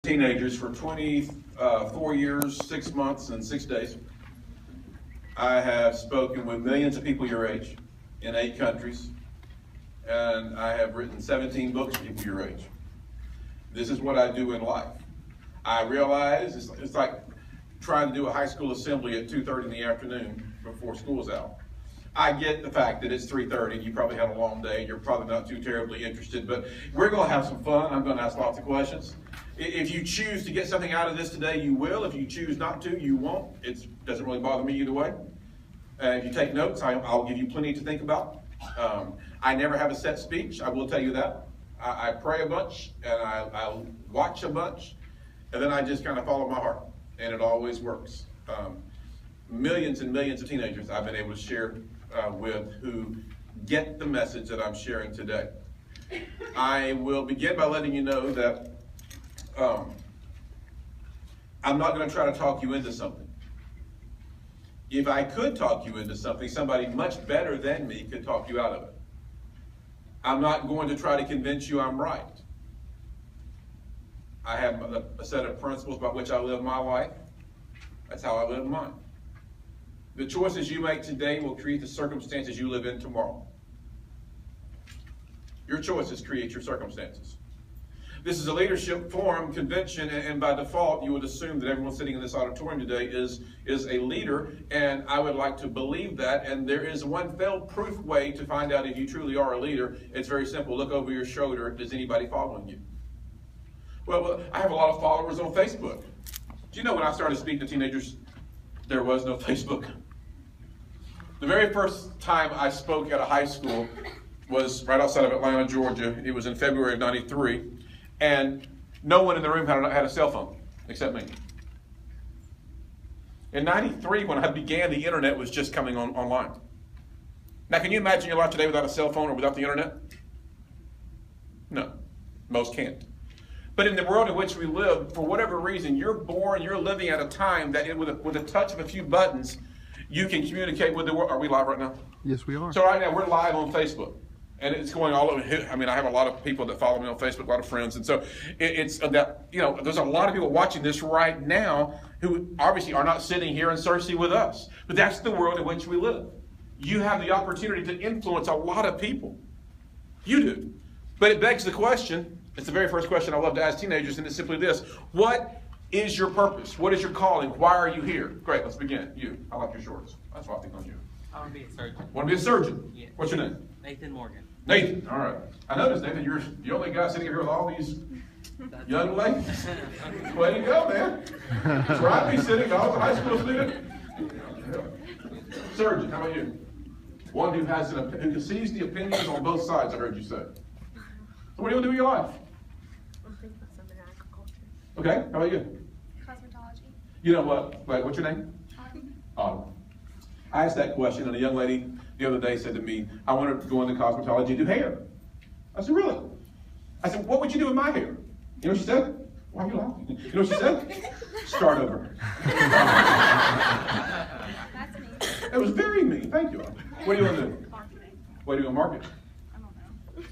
Teenagers for 24 years, 6 months, and 6 days. I have spoken with millions of people your age in 8 countries, and I have written 17 books for people your age. This is what I do in life. I realize it's like trying to do a high school assembly at 2:30 in the afternoon before school's out. I get the fact that it's 3:30, you probably had a long day, you're probably not too terribly interested, but we're going to have some fun. I'm going to ask lots of questions. If you choose to get something out of this today, you will. If you choose not to, you won't. It doesn't really bother me either way. If you take notes, I'll give you plenty to think about. I never have a set speech, I will tell you that. I pray a bunch, and I watch a bunch, and then I just kind of follow my heart, and it always works. Millions and millions of teenagers I've been able to share with who get the message that I'm sharing today. I will begin by letting you know that I'm not going to try to talk you into something. If I could talk you into something, somebody much better than me could talk you out of it. I'm not going to try to convince you I'm right. I have a set of principles by which I live my life. That's how I live mine. The choices you make today will create the circumstances you live in tomorrow. Your choices create your circumstances. This is a leadership forum convention, and by default, you would assume that everyone sitting in this auditorium today is a leader, and I would like to believe that, and there is one fail-proof way to find out if you truly are a leader. It's very simple. Look over your shoulder. Is anybody following you? Well, I have a lot of followers on Facebook. Do you know when I started speaking to teenagers, there was no Facebook? The very first time I spoke at a high school was right outside of Atlanta, Georgia. It was in February of '93. And no one in the room had a cell phone except me. In '93, when I began, the internet was just coming online. Now, can you imagine your life today without a cell phone or without the internet? No, most can't. But in the world in which we live, for whatever reason, you're living at a time that with a touch of a few buttons, you can communicate with the world. Are we live right now? Yes, we are. So right now, we're live on Facebook. And it's going all over. I mean, I have a lot of people that follow me on Facebook, a lot of friends. And so it's that, there's a lot of people watching this right now who obviously are not sitting here in Searcy with us. But that's the world in which we live. You have the opportunity to influence a lot of people. You do. But it begs the question, it's the very first question I love to ask teenagers, and it's simply this. What is your purpose? What is your calling? Why are you here? Great, let's begin. You. I like your shorts. That's why I think on you. I want to be a surgeon. Want to be a surgeon? Yes. What's your name? Nathan Morgan. Nathan, all right. I noticed, Nathan, you're the only guy sitting here with all these young ladies. Way to go, man. That's where I'd be sitting, I was a high school student. Surgeon, how about you? One who sees the opinions on both sides, I heard you say. So what do you want to do with your life? I'm thinking about something in agriculture. Okay, how about you? Cosmetology. You know what? Wait, what's your name? Autumn. I asked that question, and a young lady the other day said to me, I want to go into cosmetology and do hair. I said, really? I said, what would you do with my hair? You know what she said? Why are you laughing? You know what she said? Start over. That's me. It was very mean. Thank you. What do you want to do? Marketing. What do you want to market? I don't know.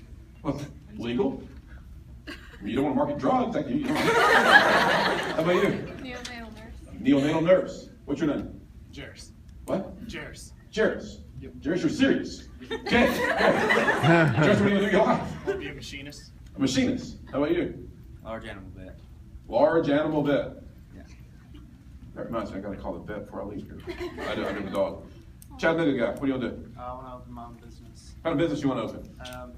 What, legal? You don't want to market drugs. Like you don't. How about you? Neonatal nurse. Neonatal nurse. What's your name? Jers. What? Jers. Jairus. Yep. Jairus, you're serious. Okay. Jairus, what do you want to do with your life? I want to be a machinist. A machinist. How about you? Large animal vet. Large animal vet. Yeah. That reminds me, I gotta call the vet before I leave here. I do the dog. Chattanooga guy, what do you want to do? I want to open my own business. What kind of business you want to open?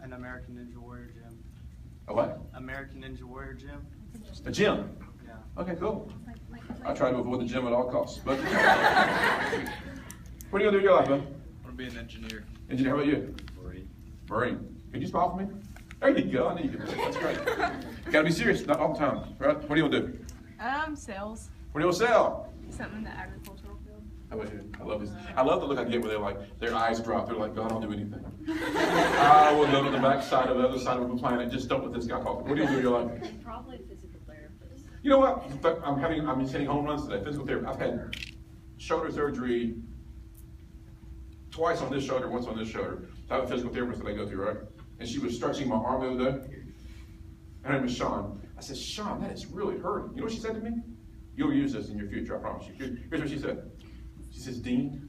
An American Ninja Warrior gym. A what? American Ninja Warrior gym. A gym. Yeah. Okay, cool. I try to avoid the gym at all costs. But what are you gonna do with your life, bud? I want to be an engineer. Engineer, how about you? Marine. Marine. Can you smile for me? There you go. I knew you could do that. That's great. You gotta be serious, not all the time, right? What do you want to do? Sales. What do you want to sell? Something in the agricultural field. How about you? I love the look I get where they're like, their eyes drop. They're like, God, I'll do anything. I will go to the back side of the other side of the planet. Just don't let this guy talk. What do you do with your life? Probably physical therapist. You know what? In fact, I'm hitting home runs today. Physical therapy. I've had shoulder surgery twice on this shoulder, once on this shoulder. So I have a physical therapist that I go to, right? And she was stretching my arm the other day. Her name is Sean. I said, Sean, that is really hurting. You know what she said to me? You'll use this in your future, I promise you. Here's what she said. She says, Dean,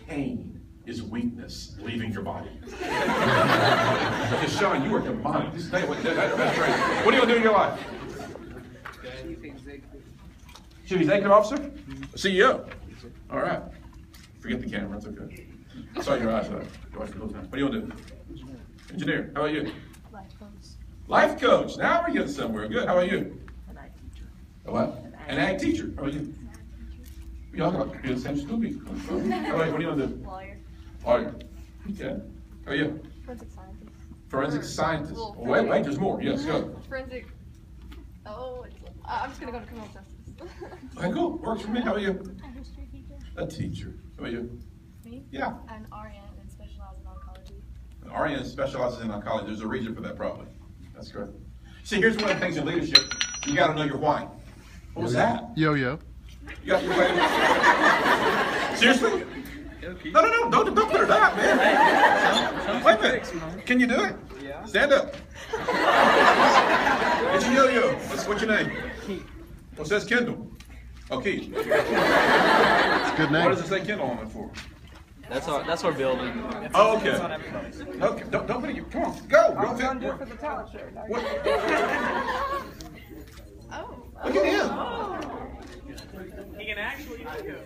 pain is weakness leaving your body. I said, Sean, you are demonic. That's crazy. What are you going to do in your life? Chief Executive Officer? CEO? All right. Forget the camera, it's okay. I saw your eyes. What are you going to do? Engineer. How about you? Life coach. Life coach. Now we're getting somewhere. Good. How about you? An ag teacher. A what? An ag teacher. How about you? Y'all got the same school people. How about you? What are you going to do? Lawyer. Lawyer. Okay. How about you? Forensic scientist. Forensic scientist. Well, Oh, wait, there's more. Yes, go. Forensic. I'm just gonna go to criminal justice. Okay, cool. Works for me. How about you? A history teacher. A teacher. How about you? Me? Yeah. An RN and specialize in oncology. An RN specializes in oncology. There's a reason for that, probably. That's correct. See, here's one of the things in leadership. You got to know your why. What was that? Yo-yo. You got your why? Seriously? No. Don't put it out, man. Wait a minute. Can you do it? Yeah. Stand up. It's a yo-yo. What's your name? Well, it says Kendall. Okay. It's a good name. What does it say Kendall on it for? That's our building. Oh, okay. Okay. Don't put it. Come on. Go. Don't fit. for the talent show. What? Oh. Look at him. He can actually go.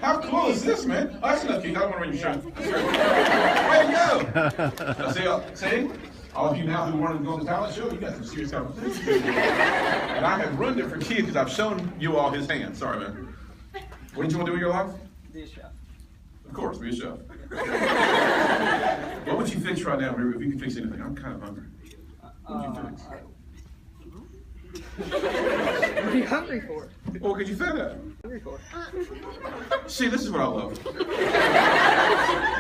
How cool is this, man? Oh, that's enough, Keith. I don't want to run your show. Way to go. Now, see? All of you now who wanted to go on the talent show, you got some serious competition. And I have ruined it for Keith because I've shown you all his hand. Sorry, man. What did you want to do with your life? Be a chef. Of course, be a chef. What would you fix right now if you could fix anything? I'm kind of hungry. What would you fix? What are you hungry for? Well, because you said that. Hungry for? See, this is what I love.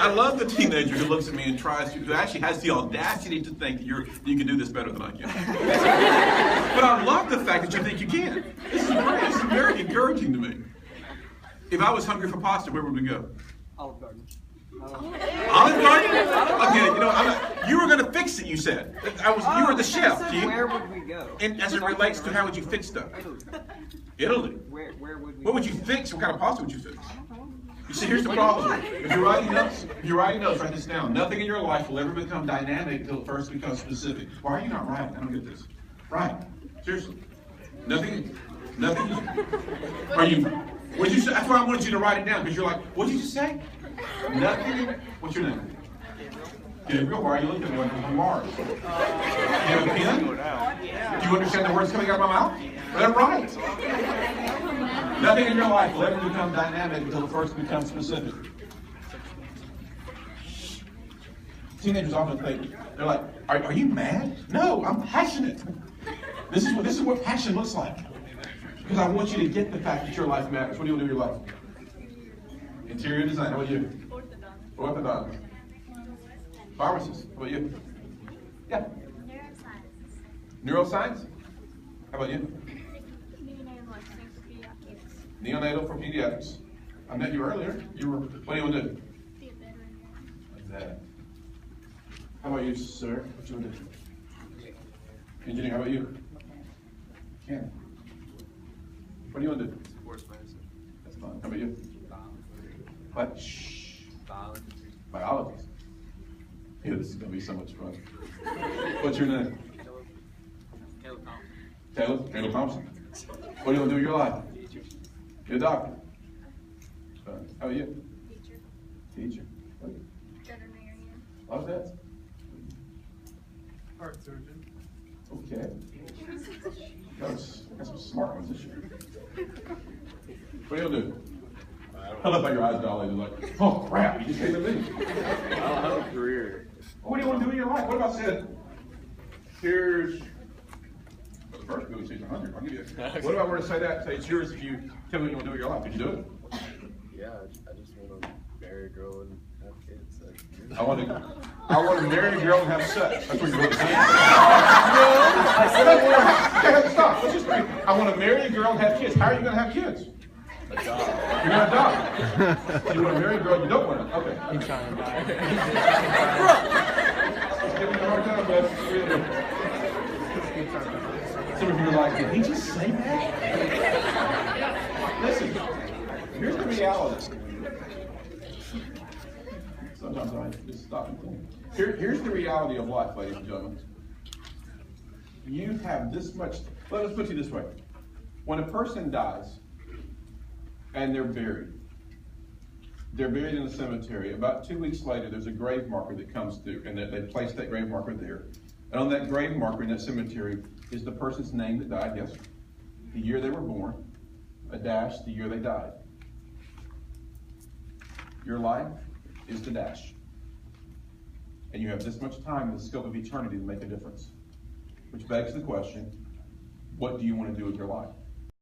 I love the teenager who looks at me and who actually has the audacity to think that you can do this better than I can. But I love the fact that you think you can. This is great. This is very encouraging to me. If I was hungry for pasta, where would we go? Olive Garden. Olive Garden? Okay, you were going to fix it, you said. You were the chef, Keith. Where would we go? And as it relates to how would you fix stuff? Italy. Where would we What would you fix? What kind of pasta would you fix? You see, here's the problem. If you're writing notes, write this down. Nothing in your life will ever become dynamic until it first becomes specific. Why are you not writing? I don't get this. Right. Seriously. Nothing. Are you? What did you say? That's why I wanted you to write it down, because you're like, what did you just say? Nothing. What's your name? Gabriel. Why are you looking at me like I'm Mars? Do you have a pen? Do you understand the words coming out of my mouth? Then write. Nothing in your life will ever become dynamic until it first becomes specific. Teenagers often think, they're like, are you mad? No, I'm passionate. This is what passion looks like. Because I want you to get the fact that your life matters. What do you want to do with your life? Interior design. How about you? Orthodontist. Pharmacist. How about you? Yeah. Neuroscience. How about you? Neonatal for pediatrics. I met you earlier. What do you want to do? Like that. How about you, sir? What do you want to do? Engineer. How about you? Ken. What do you want to do? Sports medicine. That's fine. How about you? What? Shh. Biologist. Yeah, this is going to be so much fun. What's your name? Caleb Thompson. Caleb Thompson. What do you want to do with your life? You're a doctor. How are you? Teacher. Veterinarian. Love that. Heart surgeon. Okay. Got some smart ones this year. What do you do? I love how your eyes dilated like, oh crap, you just came to me. I don't have a career. What do you want to do in your life? What if I said, here's, well, the first good was 100. I'll give you that. What if I were to say that? Say it's yours if you tell me what you want to do with your life. Could you do it? Yeah, I just want to marry a girl and have kids. I want to marry a girl and have sex. That's what you're going to say. Stop. Let's just wait. I want to marry a girl and have kids. How are you going to have kids? A dog. You want a dog? So you want to marry a girl you don't want to? Okay. He's trying to die. Give me a hard time, bud. Really. Some of you are like, did he just say that? Listen, here's the reality. Sometimes I just stop and think. Here's the reality of life, ladies and gentlemen. You have this much, let's put it this way. When a person dies and they're buried in a cemetery. About 2 weeks later, there's a grave marker that comes through, and they place that grave marker there. And on that grave marker in that cemetery is the person's name that died, yes, the year they were born, a dash, the year they died. Your life is the dash. And you have this much time in the scope of eternity to make a difference. Which begs the question, what do you want to do with your life?